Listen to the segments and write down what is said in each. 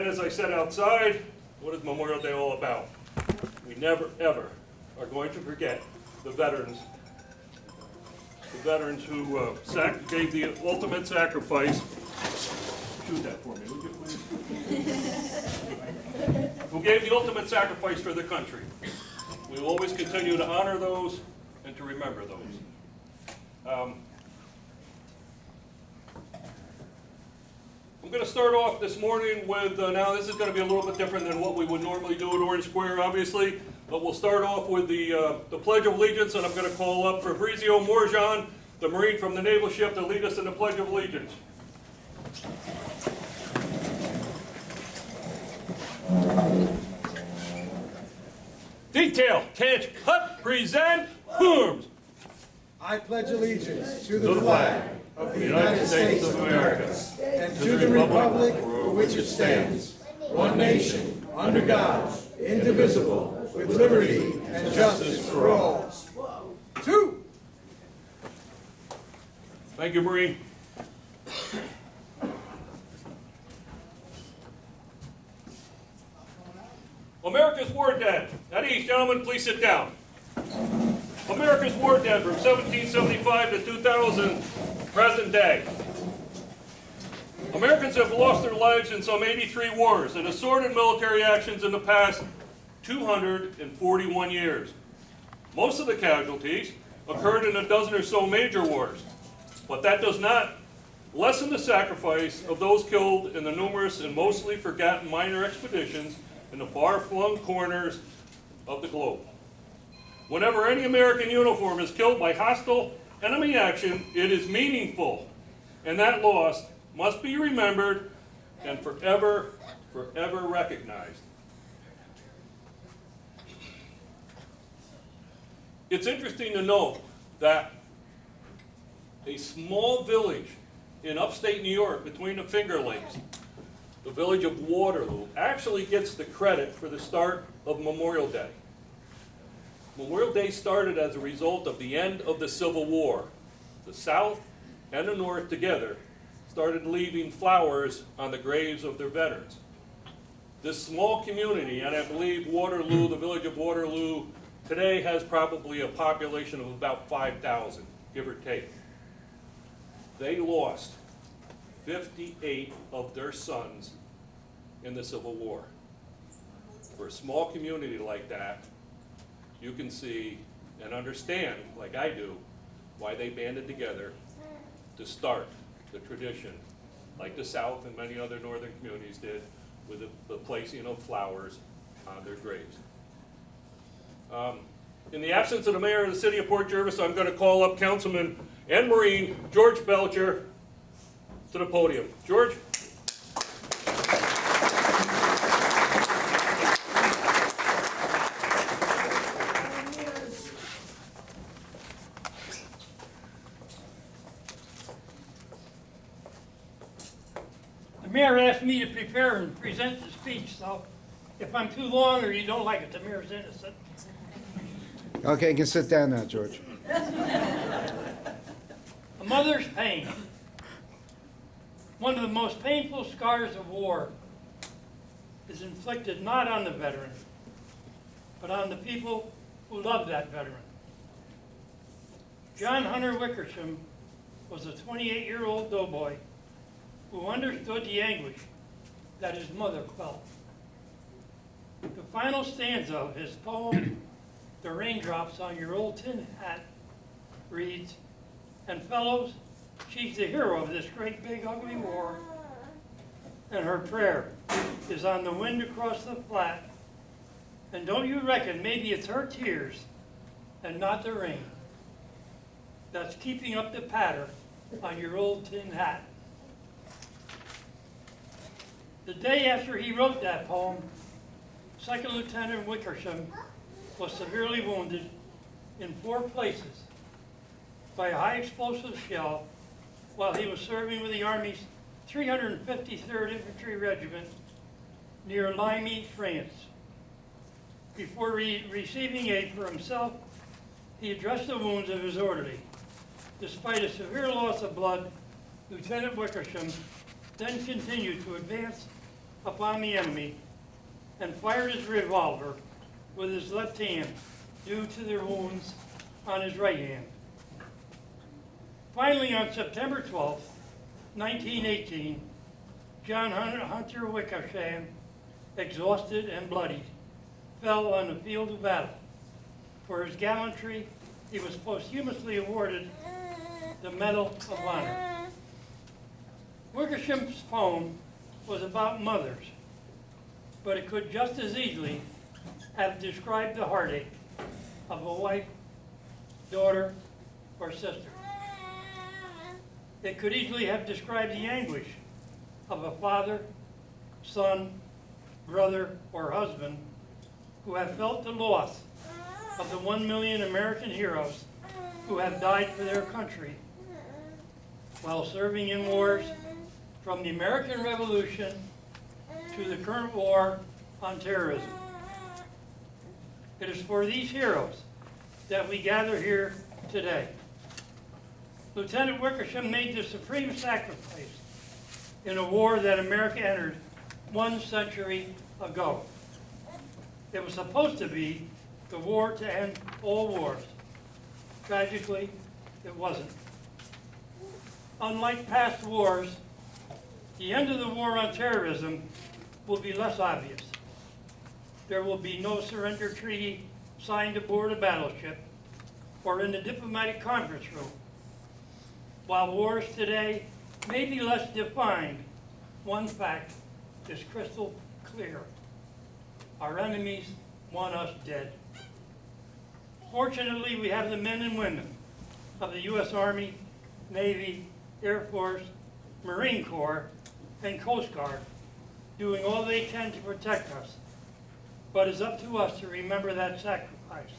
As I said outside, what is Memorial Day all about? We never, ever are going to forget the veterans who gave the ultimate sacrifice. Shoot that for me, would you please? Who gave the ultimate sacrifice for the country. We will always continue to honor those and to remember those. I'm going to start off this morning with, now this is going to be a little bit different than what we would normally do at Orange Square, obviously, but we'll start off with the Pledge of Allegiance, and I'm going to call up Fabrizio Morjan, the Marine from the naval ship, to lead us in the Pledge of Allegiance. Detail, catch, cut, present, arms. I pledge allegiance to the flag of the United States of America and to the republic for which it stands, one nation, under God, indivisible, with liberty and justice for all. Two. Thank you, Marine. America's war dead. At ease, gentlemen, please sit down. America's war dead from 1775 to 2000, present day. Americans have lost their lives in some 83 wars and assorted military actions in the past 241 years. Most of the casualties occurred in a dozen or so major wars, but that does not lessen the sacrifice of those killed in the numerous and mostly forgotten minor expeditions in the far-flung corners of the globe. Whenever any American uniform is killed by hostile enemy action, it is meaningful, and that loss must be remembered and forever recognized. It's interesting to note that a small village in upstate New York between the Finger Lakes, the village of Waterloo, actually gets the credit for the start of Memorial Day. Memorial Day started as a result of the end of the Civil War. The South and the North together started leaving flowers on the graves of their veterans. This small community, and I believe Waterloo, the village of Waterloo, today has probably a population of about 5,000, give or take. They lost 58 of their sons in the Civil War. For a small community like that, you can see and understand, like I do, why they banded together to start the tradition, like the South and many other northern communities did, with the placing of flowers on their graves. In the absence of the mayor of the city of Port Jervis, I'm going to call up Councilman and Marine George Belcher to the podium. George? The mayor asked me to prepare and present the speech, so if I'm too long or you don't like it, the mayor's innocent. Okay, you can sit down now, George. A mother's pain. One of the most painful scars of war is inflicted not on the veteran, but on the people who love that veteran. John Hunter Wickersham was a 28-year-old doughboy who understood the anguish that his mother felt. The final stanza of his poem, "The Raindrops on Your Old Tin Hat," reads, "And fellows, she's the hero of this great big ugly war, and her prayer is on the wind across the flat, and don't you reckon maybe it's her tears and not the rain that's keeping up the patter on your old tin hat." The day after he wrote that poem, Second Lieutenant Wickersham was severely wounded in 4 places by a high explosive shell while he was serving with the Army's 353rd Infantry Regiment near Ligny, France. Before receiving aid for himself, he addressed the wounds of his orderly. Despite a severe loss of blood, Lieutenant Wickersham then continued to advance upon the enemy and fired his revolver with his left hand due to the wounds on his right hand. Finally, on September 12, 1918, John Hunter Wickersham, exhausted and bloodied, fell on the field of battle. For his gallantry, he was posthumously awarded the Medal of Honor. Wickersham's poem was about mothers, but it could just as easily have described the heartache of a wife, daughter, or sister. It could easily have described the anguish of a father, son, brother, or husband who have felt the loss of the 1 million American heroes who have died for their country while serving in wars from the American Revolution to the current war on terrorism. It is for these heroes that we gather here today. Lieutenant Wickersham made the supreme sacrifice in a war that America entered 1 century ago. It was supposed to be the war to end all wars. Tragically, it wasn't. Unlike past wars, the end of the war on terrorism will be less obvious. There will be no surrender treaty signed aboard a battleship or in the diplomatic conference room. While wars today may be less defined, one fact is crystal clear. Our enemies want us dead. Fortunately, we have the men and women of the U.S. Army, Navy, Air Force, Marine Corps, and Coast Guard doing all they can to protect us. But it's up to us to remember that sacrifice.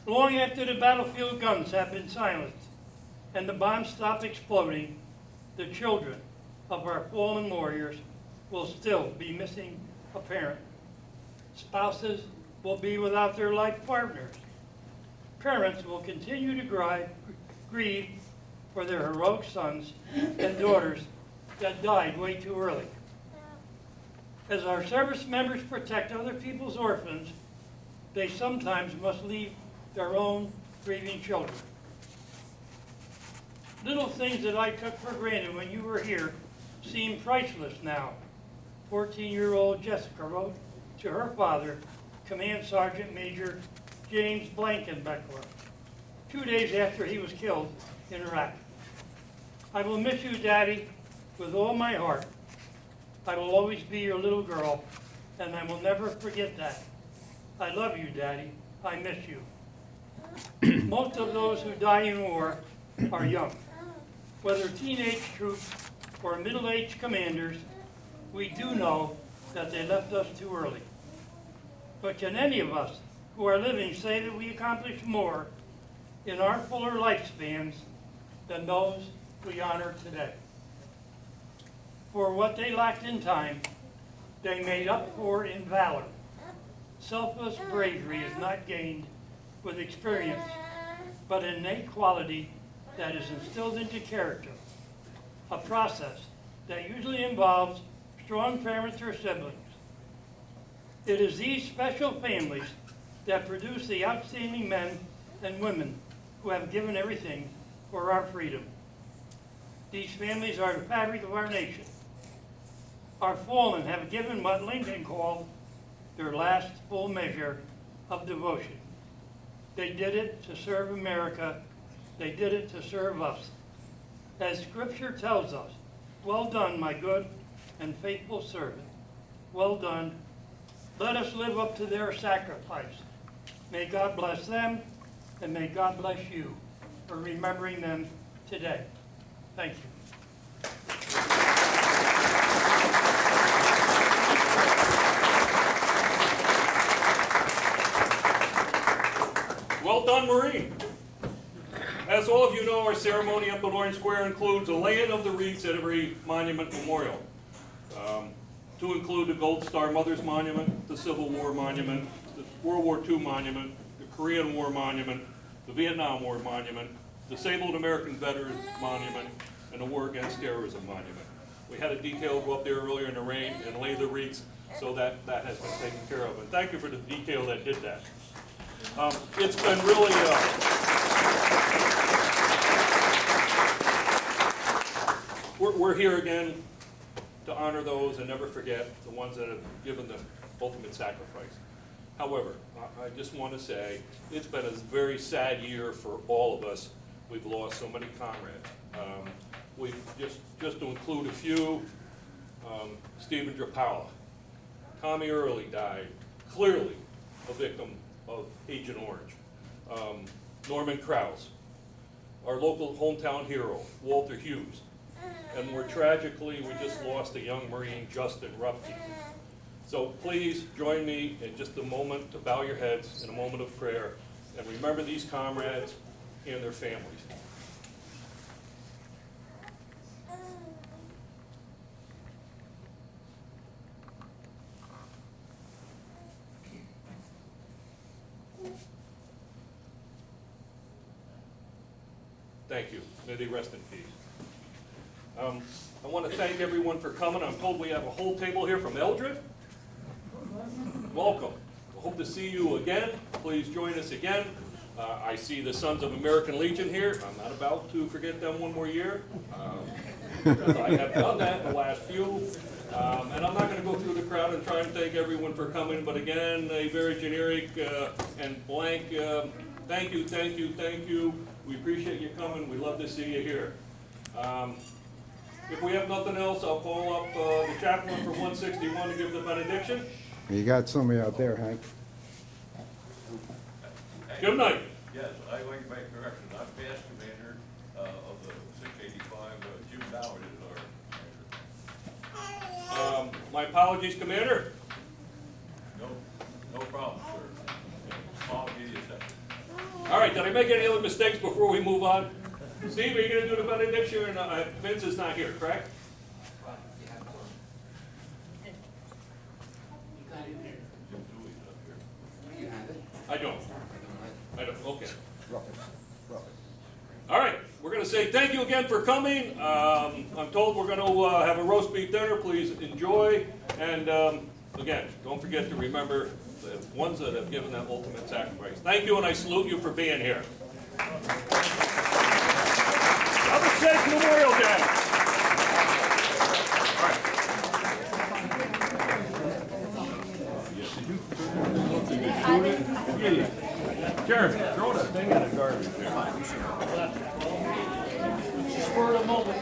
Long after the battlefield guns have been silenced and the bombs stop exploding, the children of our fallen warriors will still be missing a parent. Spouses will be without their life partners. Parents will continue to grieve for their heroic sons and daughters that died way too early. As our service members protect other people's orphans, they sometimes must leave their own grieving children. Little things that I took for granted when you were here seem priceless now. 14-year-old Jessica wrote to her father, Command Sergeant Major James Blankenbeckler, 2 days after he was killed in Iraq. I will miss you, Daddy, with all my heart. I will always be your little girl, and I will never forget that. I love you, Daddy. I miss you. Most of those who die in war are young. Whether teenage troops or middle-aged commanders, we do know that they left us too early. But can any of us who are living say that we accomplished more in our fuller lifespans than those we honor today? For what they lacked in time, they made up for in valor. Selfless bravery is not gained with experience, but an innate quality that is instilled into character, a process that usually involves strong parents or siblings. It is these special families that produce the outstanding men and women who have given everything for our freedom. These families are the fabric of our nation. Our fallen have given what Lincoln called their last full measure of devotion. They did it to serve America. They did it to serve us. As Scripture tells us, well done, my good and faithful servant. Well done. Let us live up to their sacrifice. May God bless them, and may God bless you for remembering them today. Thank you. Well done, Marine. As all of you know, our ceremony up at Orange Square includes a laying of the wreaths at every monument memorial. To include the Gold Star Mothers Monument, the Civil War Monument, the World War II Monument, the Korean War Monument, the Vietnam War Monument, the Disabled American Veterans Monument, and the War Against Terrorism Monument. We had a detail go up there earlier in the rain and lay the wreaths, so that has been taken care of. And thank you for the detail that did that. It's been really, we're here again to honor those and never forget the ones that have given the ultimate sacrifice. However, I just want to say, it's been a very sad year for all of us. We've lost so many comrades. We've just to include a few, Stephen Drapala. Tommy Early died, clearly a victim of Agent Orange. Norman Krause, our local hometown hero, Walter Hughes. And more tragically, we just lost a young Marine, Justin Rupke. So please join me in just a moment to bow your heads in a moment of prayer and remember these comrades and their families. Thank you. May they rest in peace. I want to thank everyone for coming. I'm told we have a whole table here from Eldred. Welcome. I hope to see you again. Please join us again. I see the Sons of American Legion here. I'm not about to forget them one more year. Because I have done that in the last few. And I'm not going to go through the crowd and try and thank everyone for coming. But again, a very generic and blank thank you, thank you, thank you. We appreciate you coming. We love to see you here. If we have nothing else, I'll call up the chaplain for 161 to give the benediction. You got somebody out there, Hank. Good night. Yes, I'd like to make a correction. I'm past commander of the 685. Jim Ballard is our commander. My apologies, Commander. No problem, sir. I'll give you a second. All right, did I make any other mistakes before we move on? Steve, are you going to do the benediction? Vince is not here, correct? Jim Dewey's up here. I don't. Okay. All right, we're going to say thank you again for coming. I'm told we're going to have a roast beef dinner. Please enjoy. And again, don't forget to remember the ones that have given that ultimate sacrifice. Thank you, and I salute you for being here. Have a safe Memorial Day. All right. Jervis, throw that thing in the garbage there. For a moment,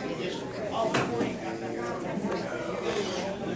all 40